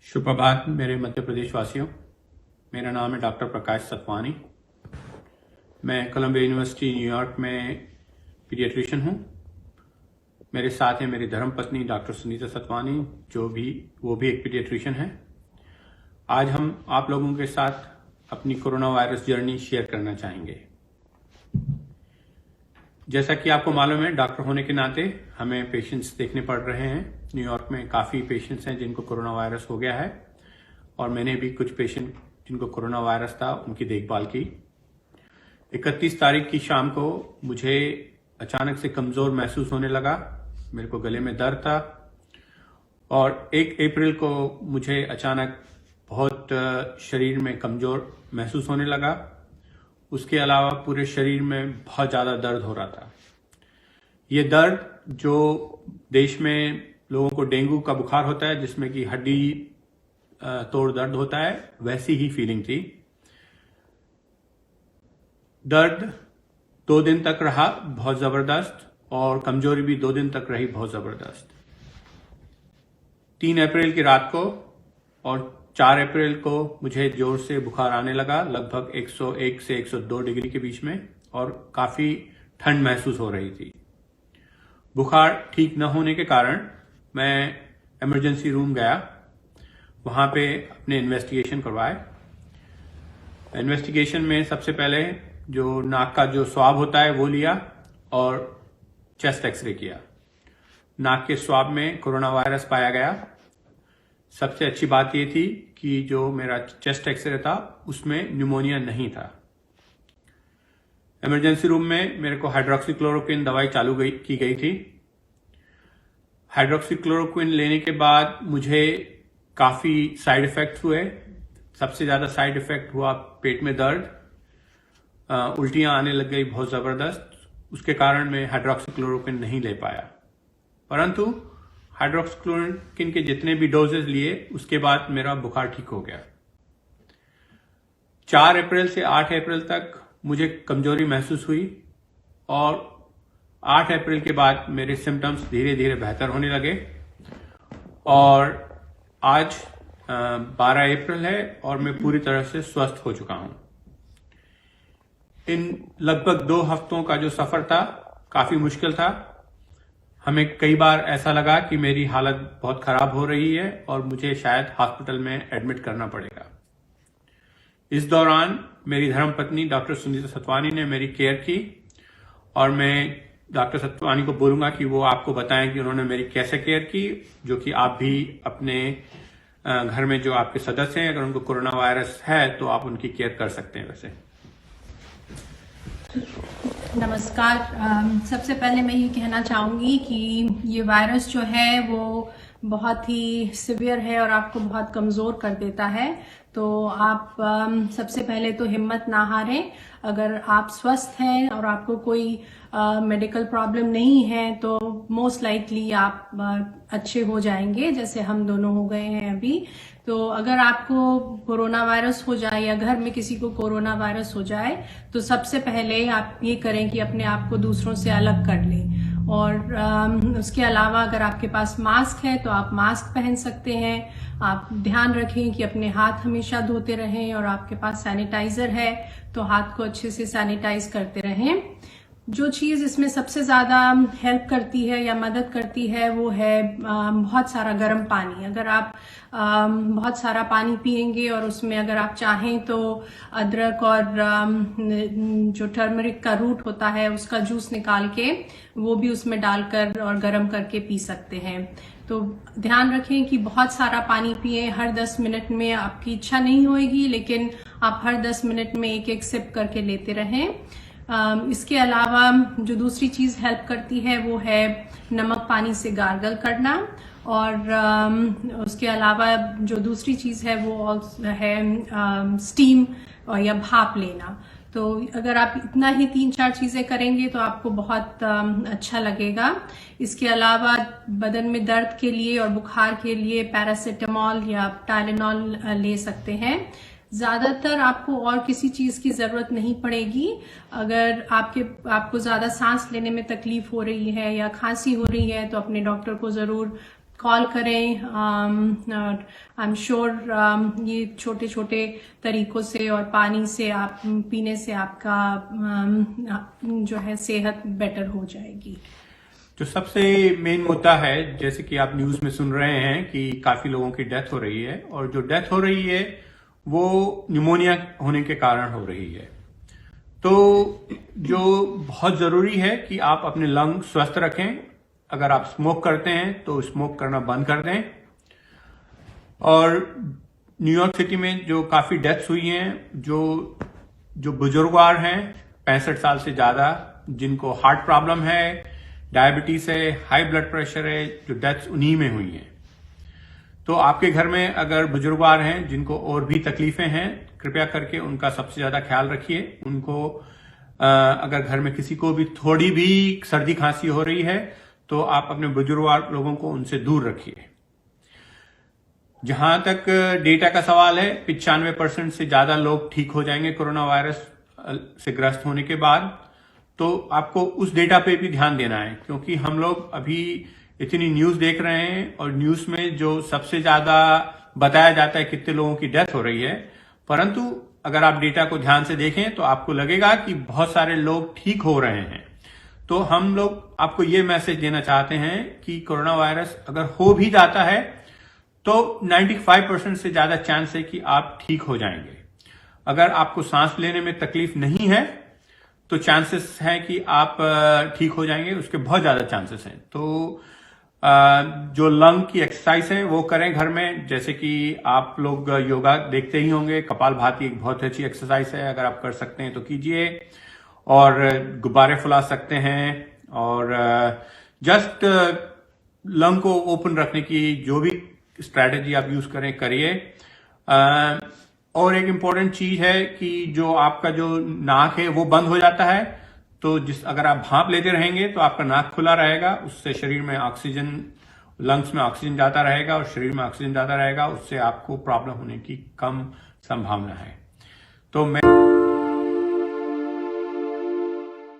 शुभ प्रभात मेरे मध्य प्रदेश वासियों। मेरा नाम है डॉक्टर प्रकाश सतवानी। मैं कोलंबिया यूनिवर्सिटी न्यूयॉर्क में पीडियाट्रिशियन हूँ। मेरे साथ हैं मेरी धर्मपत्नी डॉक्टर सुनीता सतवानी, वो भी एक पीडियाट्रिशियन है। आज हम आप लोगों के साथ अपनी कोरोना वायरस जर्नी शेयर करना चाहेंगे। जैसा कि आपको मालूम है, डॉक्टर होने के नाते हमें पेशेंट्स देखने पड़ रहे हैं। न्यूयॉर्क में काफ़ी पेशेंट्स हैं जिनको कोरोना वायरस हो गया है और मैंने भी कुछ पेशेंट जिनको कोरोना वायरस था उनकी देखभाल की। 31 तारीख की शाम को मुझे अचानक से कमज़ोर महसूस होने लगा। मेरे को गले में दर्द था और 1 अप्रैल को मुझे अचानक बहुत शरीर में कमज़ोर महसूस होने लगा। उसके अलावा पूरे शरीर में बहुत ज़्यादा दर्द हो रहा था। ये दर्द जो देश में लोगों को डेंगू का बुखार होता है जिसमें कि हड्डी तोड़ दर्द होता है, वैसी ही फीलिंग थी। दर्द 2 दिन तक रहा बहुत ज़बरदस्त और कमजोरी भी 2 दिन तक रही बहुत ज़बरदस्त। 3 अप्रैल की रात को और 4 अप्रैल को मुझे जोर से बुखार आने लगा, लगभग 101 से 102 डिग्री के बीच में, और काफ़ी ठंड महसूस हो रही थी। बुखार ठीक न होने के कारण मैं इमरजेंसी रूम गया। वहाँ पे अपने इन्वेस्टिगेशन करवाए। इन्वेस्टिगेशन में सबसे पहले जो नाक का जो स्वाब होता है वो लिया और चेस्ट एक्सरे किया। नाक के स्वाब में कोरोना वायरस पाया गया। सबसे अच्छी बात ये थी कि जो मेरा चेस्ट एक्सरे था उसमें न्यूमोनिया नहीं था। इमरजेंसी रूम में मेरे को हाइड्रोक्सीक्लोरोक्विन दवाई चालू की गई थी। हाइड्रोक्सीक्लोरोक्विन लेने के बाद मुझे काफ़ी साइड इफ़ेक्ट्स हुए। सबसे ज़्यादा साइड इफ़ेक्ट हुआ पेट में दर्द, उल्टियाँ आने लग गई बहुत ज़बरदस्त। उसके कारण मैं हाइड्रोक्सीक्लोरोक्विन नहीं ले पाया, परंतु हाइड्रोक्सीक्लोरोक्विन के जितने भी डोजेज लिए उसके बाद मेरा बुखार ठीक हो गया। 4 अप्रैल से 8 अप्रैल तक मुझे कमजोरी महसूस हुई और 8 अप्रैल के बाद मेरे सिम्टम्स धीरे धीरे बेहतर होने लगे और आज 12 अप्रैल है और मैं पूरी तरह से स्वस्थ हो चुका हूं। इन लगभग 2 हफ्तों का जो सफर था काफी मुश्किल था। हमें कई बार ऐसा लगा कि मेरी हालत बहुत खराब हो रही है और मुझे शायद हॉस्पिटल में एडमिट करना पड़ेगा। इस दौरान मेरी धर्मपत्नी डॉक्टर सुनीता सतवानी ने मेरी केयर की और मैं डॉक्टर सतवानी को बोलूंगा कि वो आपको बताएं कि उन्होंने मेरी कैसे केयर की, जो कि आप भी अपने घर में जो आपके सदस्य हैं अगर उनको कोरोना वायरस है तो आप उनकी केयर कर सकते हैं। वैसे नमस्कार। सबसे पहले मैं ये कहना चाहूँगी कि ये वायरस जो है वो बहुत ही सिवियर है और आपको बहुत कमज़ोर कर देता है। तो आप सबसे पहले तो हिम्मत ना हारें। अगर आप स्वस्थ हैं और आपको कोई मेडिकल प्रॉब्लम नहीं है तो मोस्ट लाइकली आप अच्छे हो जाएंगे, जैसे हम दोनों हो गए हैं अभी। तो अगर आपको कोरोना वायरस हो जाए या घर में किसी को कोरोना वायरस हो जाए तो सबसे पहले आप ये करें कि अपने आप को दूसरों से अलग कर लें। और उसके अलावा अगर आपके पास मास्क है तो आप मास्क पहन सकते हैं। आप ध्यान रखें कि अपने हाथ हमेशा धोते रहें और आपके पास सैनिटाइजर है तो हाथ को अच्छे से सैनिटाइज करते रहें। जो चीज़ इसमें सबसे ज़्यादा हेल्प करती है या मदद करती है वो है बहुत सारा गर्म पानी। अगर आप बहुत सारा पानी पिएंगे और उसमें अगर आप चाहें तो अदरक और जो टर्मरिक का रूट होता है उसका जूस निकाल के वो भी उसमें डालकर और गर्म करके पी सकते हैं। तो ध्यान रखें कि बहुत सारा पानी पिए। हर 10 मिनट में आपकी इच्छा नहीं होगी, लेकिन आप हर 10 मिनट में एक सिप करके लेते रहें। इसके अलावा जो दूसरी चीज़ हेल्प करती है वो है नमक पानी से गार्गल करना, और उसके अलावा जो दूसरी चीज़ है वो है स्टीम या भाप लेना। तो अगर आप इतना ही 3-4 चीज़ें करेंगे तो आपको बहुत अच्छा लगेगा। इसके अलावा बदन में दर्द के लिए और बुखार के लिए पैरासीटामोल या टाइलेनॉल ले सकते हैं। ज़्यादातर आपको और किसी चीज़ की ज़रूरत नहीं पड़ेगी। अगर आपको ज़्यादा सांस लेने में तकलीफ हो रही है या खांसी हो रही है तो अपने डॉक्टर को ज़रूर कॉल करें। आई एम श्योर ये छोटे छोटे तरीकों से और पानी से आप पीने से आपका जो है सेहत बेटर हो जाएगी। जो सबसे मेन मुद्दा है, जैसे कि आप न्यूज में सुन रहे हैं कि काफी लोगों की डेथ हो रही है, और जो डेथ हो रही है वो निमोनिया होने के कारण हो रही है। तो जो बहुत जरूरी है कि आप अपने लंग स्वस्थ रखें। अगर आप स्मोक करते हैं तो स्मोक करना बंद कर दें। और न्यूयॉर्क सिटी में जो काफी डेथ्स हुई हैं, जो बुजुर्गवार हैं 65 साल से ज्यादा, जिनको हार्ट प्रॉब्लम है, डायबिटीज है, हाई ब्लड प्रेशर है, जो डेथ्स उन्हीं में हुई हैं। तो आपके घर में अगर बुजुर्गवार हैं जिनको और भी तकलीफें हैं, कृपया करके उनका सबसे ज्यादा ख्याल रखिए। उनको अगर घर में किसी को भी थोड़ी भी सर्दी खांसी हो रही है तो आप अपने बुजुर्गवार लोगों को उनसे दूर रखिए। जहां तक डेटा का सवाल है, 95% से ज्यादा लोग ठीक हो जाएंगे कोरोना वायरस से ग्रस्त होने के बाद। तो आपको उस डेटा पे भी ध्यान देना है, क्योंकि हम लोग अभी इतनी न्यूज देख रहे हैं और न्यूज में जो सबसे ज्यादा बताया जाता है कितने लोगों की डेथ हो रही है, परंतु अगर आप डेटा को ध्यान से देखें तो आपको लगेगा कि बहुत सारे लोग ठीक हो रहे हैं। तो हम लोग आपको ये मैसेज देना चाहते हैं कि कोरोना वायरस अगर हो भी जाता है तो 95% से ज्यादा चांस है कि आप ठीक हो जाएंगे। अगर आपको सांस लेने में तकलीफ नहीं है तो चांसेस है कि आप ठीक हो जाएंगे, उसके बहुत ज्यादा चांसेस हैं। तो जो लंग की एक्सरसाइज है वो करें घर में। जैसे कि आप लोग योगा देखते ही होंगे, कपालभाति एक बहुत अच्छी एक्सरसाइज है, अगर आप कर सकते हैं तो कीजिए। और गुब्बारे फुला सकते हैं, और जस्ट लंग को ओपन रखने की जो भी स्ट्रैटेजी आप यूज करें करिए। और एक इम्पॉर्टेंट चीज है कि जो आपका जो नाक है वो बंद हो जाता है, तो अगर आप भाप लेते रहेंगे तो आपका नाक खुला रहेगा, उससे शरीर में ऑक्सीजन, लंग्स में ऑक्सीजन जाता रहेगा और शरीर में ऑक्सीजन जाता रहेगा, उससे आपको प्रॉब्लम होने की कम संभावना है। तो मैं